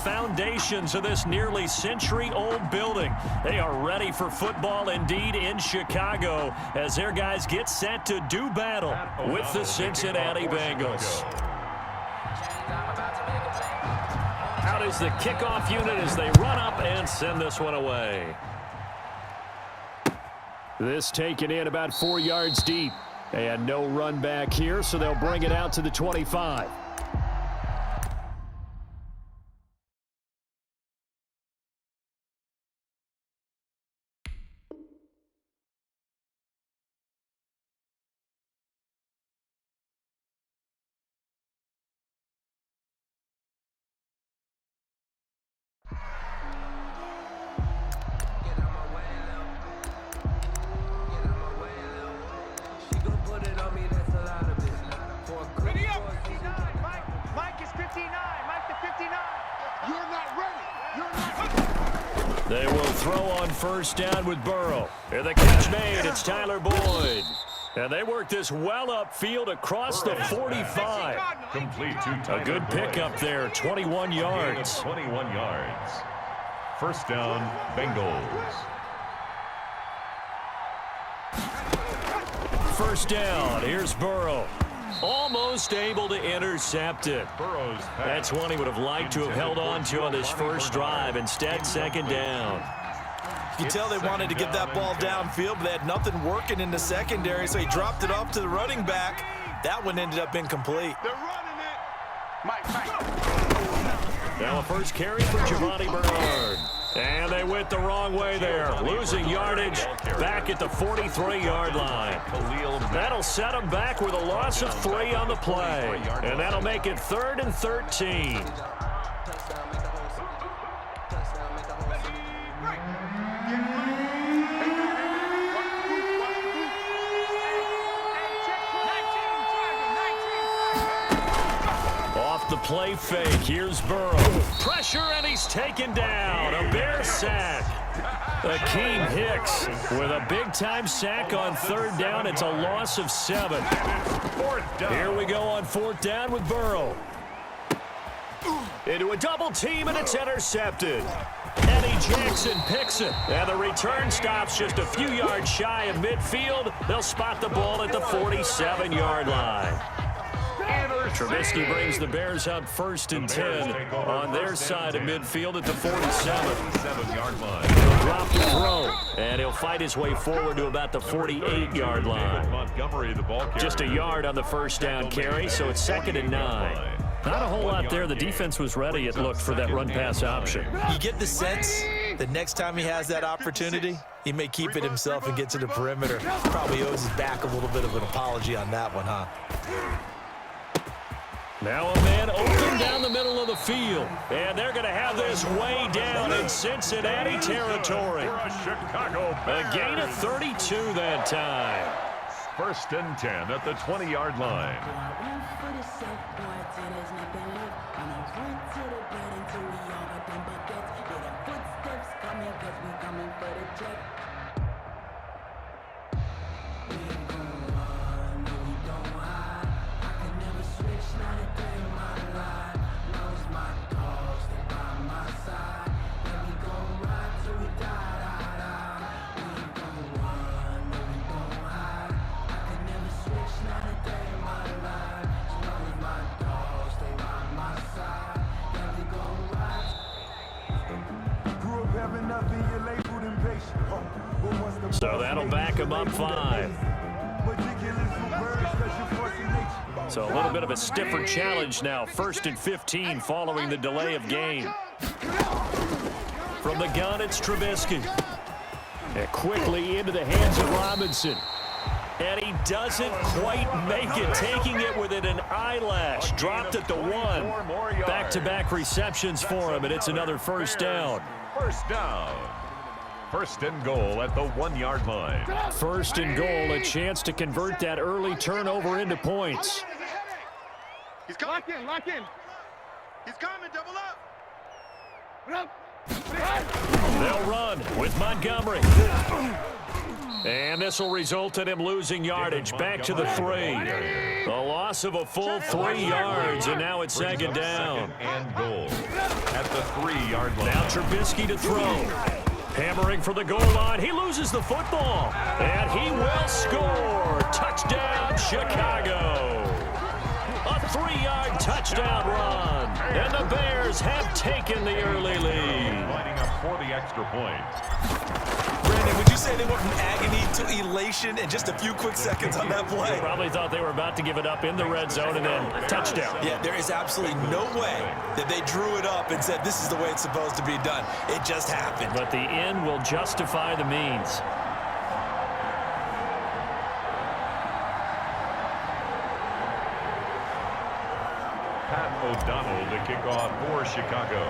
foundations of this nearly century-old building. They are ready for football indeed in Chicago as their guys get set to do battle with the Cincinnati Bengals. Out is the kickoff unit as they run up and send this one away. This taken in about 4 yards deep. And no run back here, so they'll bring it out to the 25. They will throw on first down with Burrow. And the catch made, it's Tyler Boyd. And they work this well upfield across the 45. Complete to Tyler A good pickup there, 21 yards. 21 yards. First down, Bengals. First down, here's Burrow. Almost able to intercept it. That's one he would have liked to have held on to on his first drive. Instead, second down. You can tell they wanted to get that ball downfield, but they had nothing working in the secondary, so he dropped it off to the running back. That one ended up incomplete. They're running it. Mike. Now a first carry for Giovanni Bernard. And they went the wrong way there, losing yardage back at the 43-yard line. That'll set them back with a loss of 3 on the play. And that'll make it 3rd and 13. The play fake. Here's Burrow. Pressure, and he's taken down. A Bear sack. Akeem Hicks with a big-time sack on 3rd down. It's a loss of 7. Here we go on 4th down with Burrow. Into a double team, and it's intercepted. Eddie Jackson picks it. And the return stops just a few yards shy of midfield. They'll spot the ball at the 47-yard line. Trubisky brings the Bears up 1st and 10 on their side of midfield at the 47-yard line. He'll drop the throw, and he'll fight his way forward to about the 48-yard line. Just a yard on the first down carry, so it's 2nd and 9. Not a whole lot there. The defense was ready, it looked, for that run-pass option. You get the sense that next time he has that opportunity, he may keep it himself and get to the perimeter. Probably owes his back a little bit of an apology on that one, huh? Now a man open down the middle of the field. And they're going to have this way down in Cincinnati territory. A gain of 32 that time. 1st and 10 at the 20-yard line. So that'll back him up 5. So a little bit of a stiffer challenge now. 1st and 15 following the delay of game. From the gun, it's Trubisky. And quickly into the hands of Robinson. And he doesn't quite make it, taking it within an eyelash. Dropped at the 1. Back-to-back receptions for him, and it's another first down. First down. 1st and goal at the 1-yard line. 1st and goal, a chance to convert that early turnover into points. He's coming. Lock in. He's coming. Double up. They'll run with Montgomery. And this will result in him losing yardage. Back to the 3. A loss of a full 3 yards, and now it's second down. And goal at the 3-yard line. Now Trubisky to throw. Hammering for the goal line. He loses the football. And he will score. Touchdown, Chicago. A 3-yard touchdown run. And the Bears have taken the early lead. Lining up for the extra point. Brandon, would you say they went from agony to elation in just a few quick seconds on that play? Probably thought they were about to give it up in the red zone and then touchdown. Yeah, there is absolutely no way that they drew it up and said this is the way it's supposed to be done. It just happened. But the end will justify the means. Pat O'Donnell to kick off for Chicago.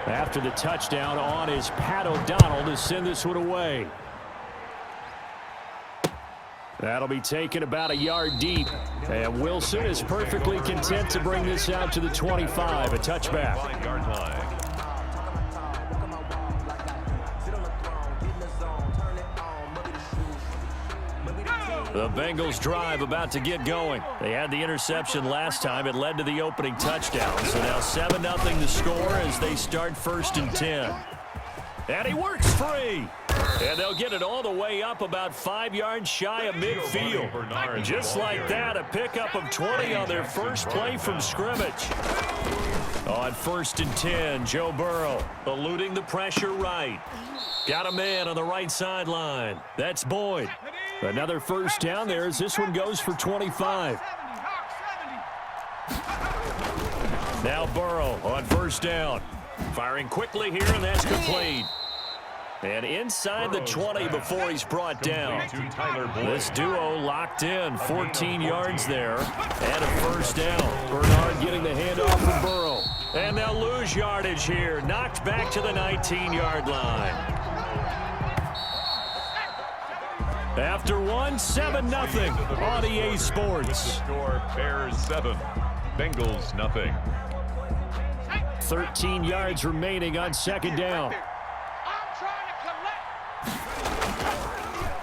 After the touchdown on is Pat O'Donnell to send this one away. That'll be taken about a yard deep. And Wilson is perfectly content to bring this out to the 25, a touchback. 5-yard line. The Bengals drive about to get going. They had the interception last time. It led to the opening touchdown. So now 7-0 the score as they start 1st and 10. And he works free. And they'll get it all the way up about 5 yards shy of midfield. Just like that, a pickup of 20 on their first play from scrimmage. On 1st and 10, Joe Burrow eluding the pressure right. Got a man on the right sideline. That's Boyd. Another first down there as this one goes for 25. Now Burrow on 1st down. Firing quickly here, and that's complete. And inside the 20 before he's brought down. This duo locked in, 14 yards there, and a first down. Bernard getting the handoff from Burrow. And they'll lose yardage here, knocked back to the 19-yard line. After 7-0 on EA Sports. Score Bears 7, Bengals nothing. 13 yards remaining on 2nd down.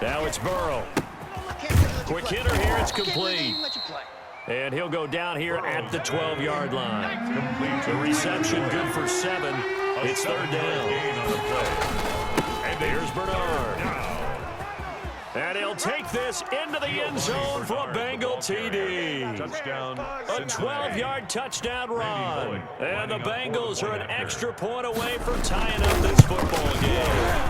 Now it's Burrow. Quick hitter here, it's complete. And he'll go down here at the 12-yard line. The reception good for 7. It's 3rd down. And here's Bernard. And he'll take this into the end zone for a Bengal TD. Touchdown. A 12-yard touchdown run. And the Bengals are an extra point away from tying up this football game.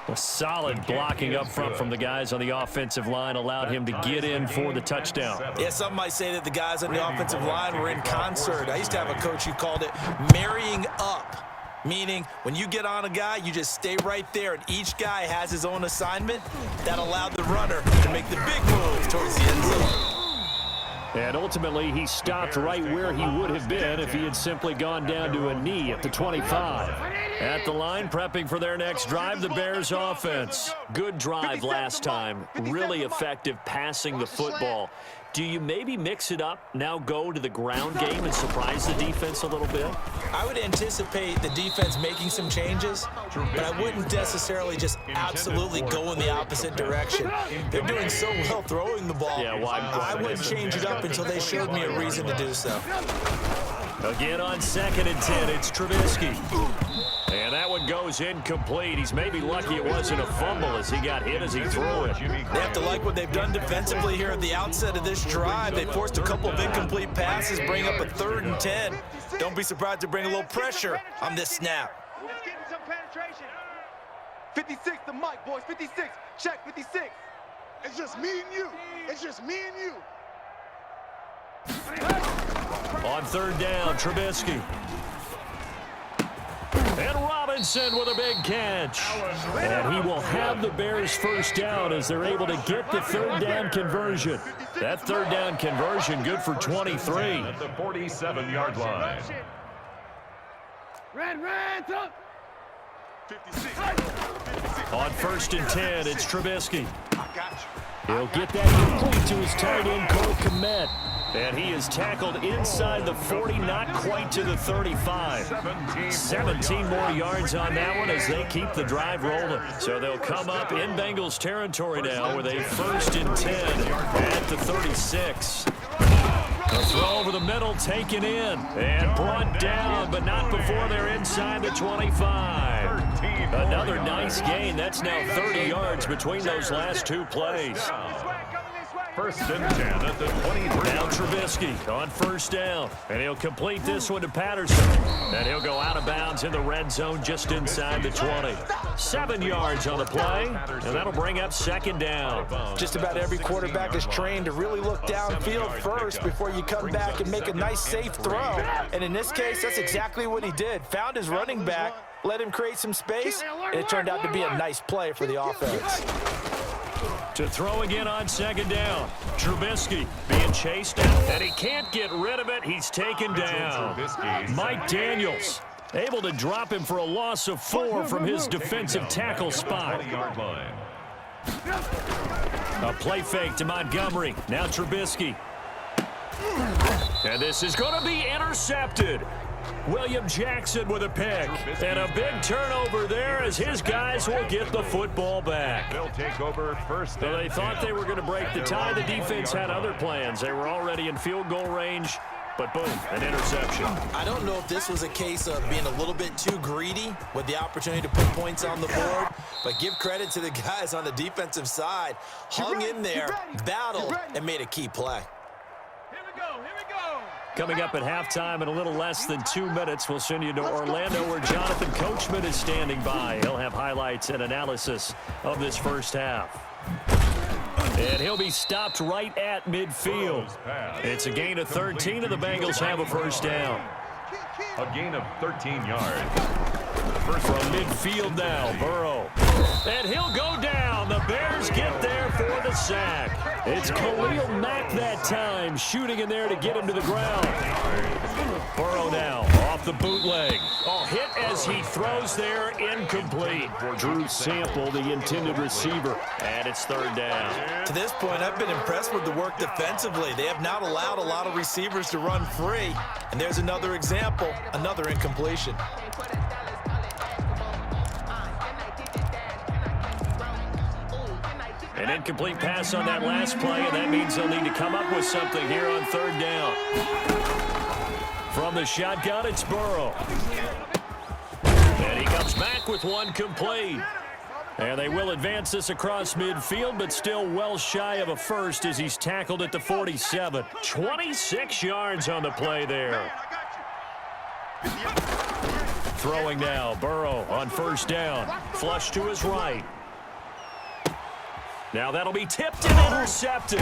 A solid blocking up front from the guys on the offensive line allowed him to get in for the touchdown. Yeah, some might say that the guys on the offensive line were in concert. I used to have a coach who called it marrying up. Meaning, when you get on a guy, you just stay right there, and each guy has his own assignment. That allowed the runner to make the big move towards the end zone. And ultimately, he stopped right where he would have been if he had simply gone down to a knee at the 25. At the line, prepping for their next drive, the Bears offense. Good drive last time. Really effective passing the football. Do you maybe mix it up, now go to the ground game and surprise the defense a little bit? I would anticipate the defense making some changes, but I wouldn't necessarily just absolutely go in the opposite direction. They're doing so well throwing the ball. Yeah, why? I wouldn't change it up until they showed me a reason to do so. Again on 2nd and 10, it's Trubisky. And that one goes incomplete. He's maybe lucky it wasn't a fumble as he got hit as he threw it. They have to like what they've done defensively here at the outset of this drive. They forced a couple of incomplete passes, bring up a 3rd and 10. Don't be surprised to bring a little pressure on this snap. It's getting some penetration. 56 to Mike, boys. 56. Check 56. It's just me and you. It's just me and you. On 3rd down, Trubisky. And Robinson with a big catch. And he will have the Bears first down as they're able to get the 3rd down conversion. That 3rd down conversion good for 23. At the 47-yard line. Red, up. 56. On 1st and 10, it's Trubisky. I got you. He'll get that complete to his tight end, Cole Kmet. And he is tackled inside the 40, not quite to the 35. 17 more yards on that one as they keep the drive rolling. So they'll come up in Bengals territory now with a 1st and 10 at the 36. The throw over the middle, taken in, and brought down, but not before they're inside the 25. Another nice gain. That's now 30 yards between those last two plays. 1st and 10 at the 23. Now Trubisky on 1st down, and he'll complete this one to Patterson. And he'll go out of bounds in the red zone just inside the 20. 7 yards on the play, and that'll bring up 2nd down. Just about every quarterback is trained to really look downfield first before you come back and make a nice, safe throw. And in this case, that's exactly what he did. Found his running back, let him create some space, and it turned out to be a nice play for the offense. To throw again on 2nd down. Trubisky being chased down, and he can't get rid of it. He's taken down. Mike Daniels able to drop him for a loss of 4 from his defensive tackle spot. A play fake to Montgomery. Now Trubisky. And this is going to be intercepted. William Jackson with a pick. And a big turnover there as his guys will get the football back. They'll take over 1st. So they thought they were going to break the tie. The defense had other plans. They were already in field goal range. But boom, an interception. I don't know if this was a case of being a little bit too greedy with the opportunity to put points on the board, but give credit to the guys on the defensive side. Hung in there, battled, and made a key play. Here we go. Coming up at halftime in a little less than 2 minutes, we'll send you to Orlando where Jonathan Coachman is standing by. He'll have highlights and analysis of this first half. And he'll be stopped right at midfield. It's a gain of 13, and the Bengals have a 1st down. A gain of 13 yards. From midfield now, Burrow. And he'll go down. The Bears get there for the sack. It's Khalil Mack that time, shooting in there to get him to the ground. Burrow now off the bootleg. Oh, hit as he throws there, incomplete. Drew Sample, the intended receiver, and it's 3rd down. To this point, I've been impressed with the work defensively. They have not allowed a lot of receivers to run free. And there's another example, another incompletion. An incomplete pass on that last play, and that means they'll need to come up with something here on 3rd down. From the shotgun, it's Burrow. And he comes back with one complete. And they will advance this across midfield, but still well shy of a 1st as he's tackled at the 47. 26 yards on the play there. Throwing now, Burrow on 1st down. Flush to his right. Now that'll be tipped and intercepted.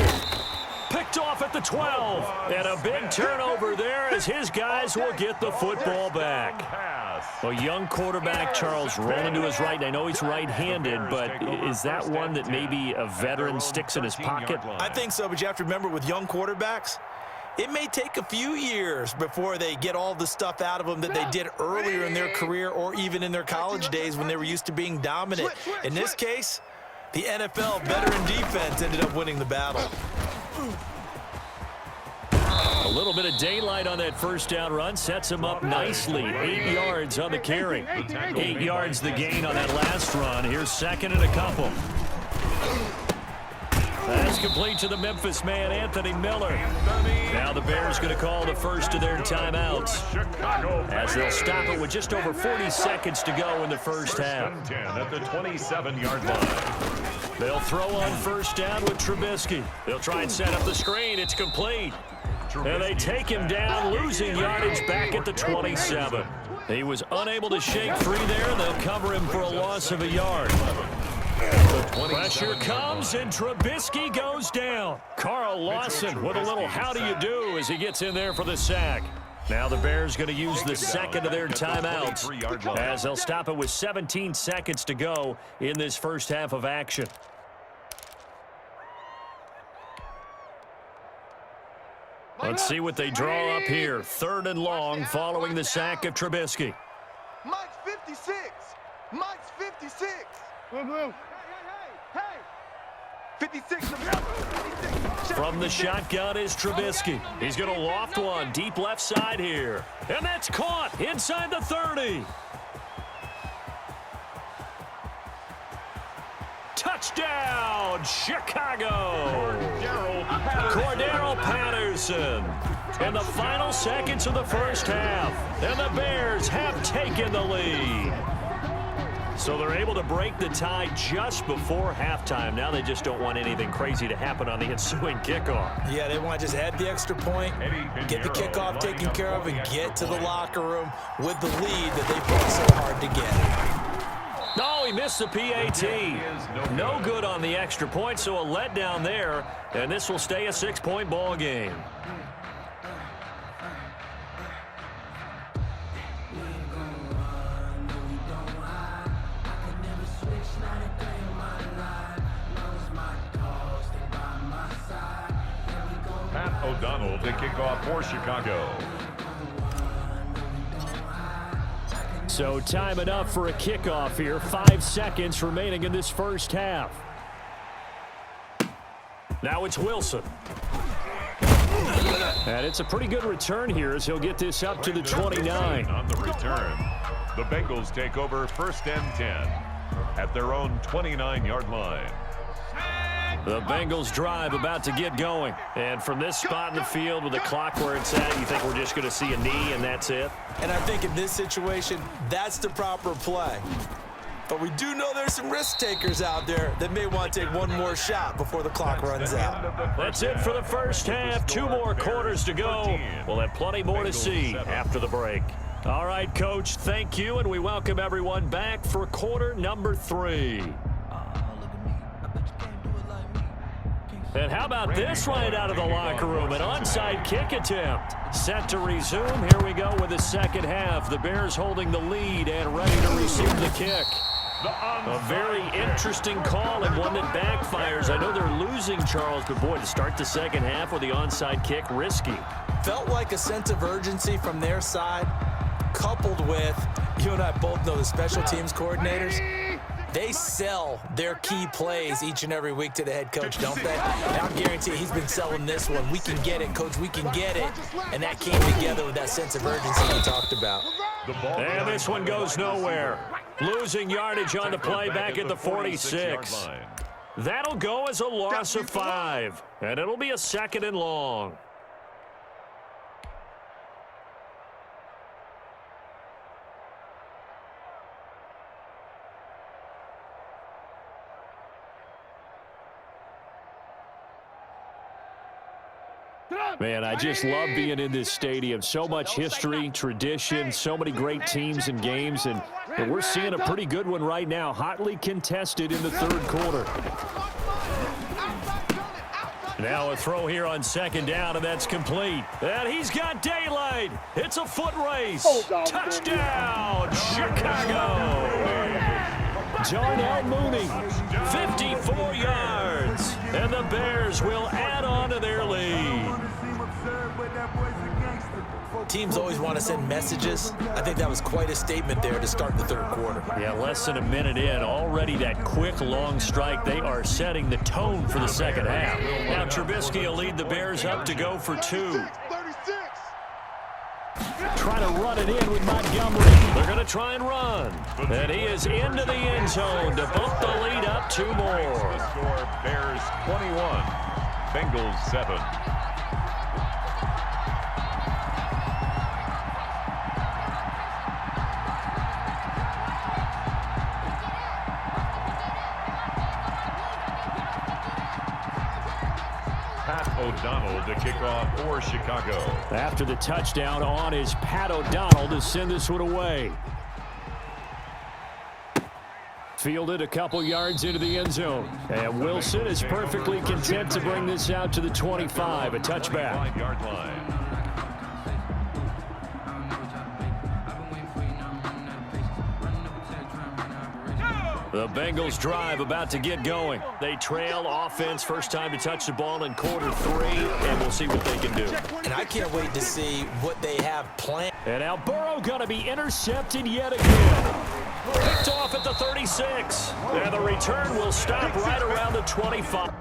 Picked off at the 12. And a big turnover there as his guys will get the football back. A young quarterback, Charles, rolling to his right. I know he's right-handed, but is that one that maybe a veteran sticks in his pocket? I think so, but you have to remember with young quarterbacks, it may take a few years before they get all the stuff out of them that they did earlier in their career or even in their college days when they were used to being dominant. In this case, the NFL veteran defense ended up winning the battle. A little bit of daylight on that 1st down run sets him up nicely. 8 yards on the carry. 8 yards the gain on that last run. Here's 2nd and a couple. That's complete to the Memphis man, Anthony Miller. Now the Bears going to call the first of their timeouts as they'll stop it with just over 40 seconds to go in the first half. 10 at the 27-yard line. They'll throw on 1st down with Trubisky. They'll try and set up the screen. It's complete. And they take him down, losing yardage back at the 27. He was unable to shake free there. They'll cover him for a loss of a yard. Pressure comes, and Trubisky goes down. Carl Lawson with a little how do you do as he gets in there for the sack. Now the Bears going to use the 2nd of their timeouts as they'll stop it with 17 seconds to go in this first half of action. Let's see what they draw up here. 3rd and long following the sack of Trubisky. Mike's 56. Mike's 56. Blue. Hey. 56 to Mike. 56. Check. From the 56. shotgun is Trubisky. He's going to loft one deep left side here. And that's caught inside the 30. Touchdown, Chicago! Cordero Patterson. In the final seconds of the first half. And the Bears have taken the lead. So they're able to break the tie just before halftime. Now they just don't want anything crazy to happen on the ensuing kickoff. Yeah, they want to just add the extra point, get the kickoff taken care of, and get to the locker room with the lead that they fought so hard to get. No, he missed the PAT. No good on the extra point, so a letdown there. And this will stay a 6-point ball game. Pat O'Donnell to kick off for Chicago. So time enough for a kickoff here. 5 seconds remaining in this first half. Now it's Wilson. And it's a pretty good return here as he'll get this up to the 29. On the return, the Bengals take over 1st and 10 at their own 29-yard line. The Bengals drive about to get going. And from this spot in the field with the clock where it's at, you think we're just going to see a knee and that's it? And I think in this situation, that's the proper play. But we do know there's some risk takers out there that may want to take one more shot before the clock runs out. That's it for the first half. 2 more quarters to go. We'll have plenty more to see after the break. All right, Coach, thank you, and we welcome everyone back for quarter number 3. And how about this right out of the locker room? An onside kick attempt. Set to resume. Here we go with the second half. The Bears holding the lead and ready to receive the kick. A very interesting call and one that backfires. I know they're losing, Charles, but boy, to start the second half with the onside kick, risky. Felt like a sense of urgency from their side, coupled with, you and I both know the special teams coordinators, they sell their key plays each and every week to the head coach, don't they? And I guarantee he's been selling this one. We can get it, coach, we can get it. And that came together with that sense of urgency you talked about. And this one goes nowhere. Losing yardage on the play back at the 46. That'll go as a loss of 5. And it'll be a 2nd and long. Man, I just love being in this stadium. So much history, tradition, so many great teams and games, and we're seeing a pretty good one right now, hotly contested in the 3rd quarter. Now a throw here on 2nd down, and that's complete. And he's got daylight. It's a foot race. Touchdown, Chicago. Darnell Mooney, 54 yards. And the Bears will add on to their lead. Teams always want to send messages. I think that was quite a statement there to start the 3rd quarter. Yeah, less than a minute in. Already that quick, long strike. They are setting the tone for the second half. Now Trubisky will lead the Bears up to go for 2. Trying to run it in with Montgomery. They're going to try and run. And he is into the end zone to bump the lead up 2 more. The score, Bears 21, Bengals 7. Pat O'Donnell to kick off for Chicago. After the touchdown on is Pat O'Donnell to send this one away. Fielded a couple yards into the end zone. And Wilson is perfectly content to bring this out to the 25, a touchback. 5-yard line. The Bengals drive about to get going. They trail offense, first time to touch the ball in quarter 3, and we'll see what they can do. And I can't wait to see what they have planned. And now Burrow going to be intercepted yet again. Picked off at the 36. And the return will stop right around the 25.